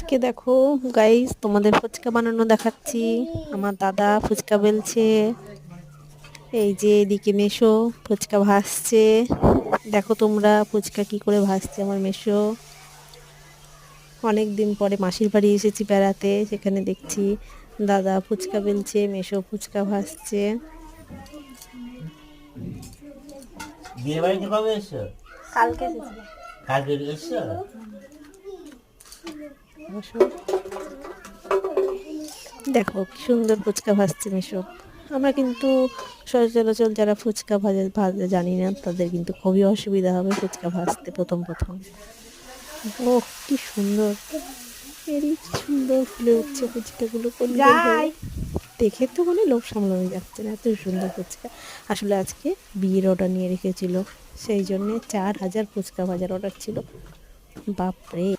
আজকে দেখো গাইস, তোমাদের ফুচকা বানানো দেখাচ্ছি। আমার দাদা ফুচকা বেলছে। এই যে এদিকে মেশো ফুচকা ভাজছে। দেখো তোমরা ফুচকা কি করে ভাজছে আমার মেশো। অনেক দিন পরে মাসির বাড়ি এসেছি বেড়াতে, সেখানে দেখছি দাদা ফুচকা বেলছে, মেশো ফুচকা ভাজছে। বিয়ে বাড়িতে কবে এসছো? কালকে এসেছি। কালকে এসছো? দেখো কি সুন্দর ফুচকা ভাজছে মেশো। আমরা কিন্তু সচরাচর যারা ফুচকা ভাজা জানি না, তাদের কিন্তু খুবই অসুবিধা হবে ফুচকা ভাজতে প্রথম প্রথম। ও কি সুন্দর, এরই কি সুন্দর ফুলে উঠছে ফুচকাগুলো কোন কোন ভাবে। দেখে তো মানে লোভ সামলানো যাচ্ছে না, এত সুন্দর ফুচকা। আসলে আজকে বিয়ের অর্ডার নিয়ে রেখেছিল, সেই জন্যে 4,000 ফুচকা ভাজার অর্ডার ছিল। বাপরে।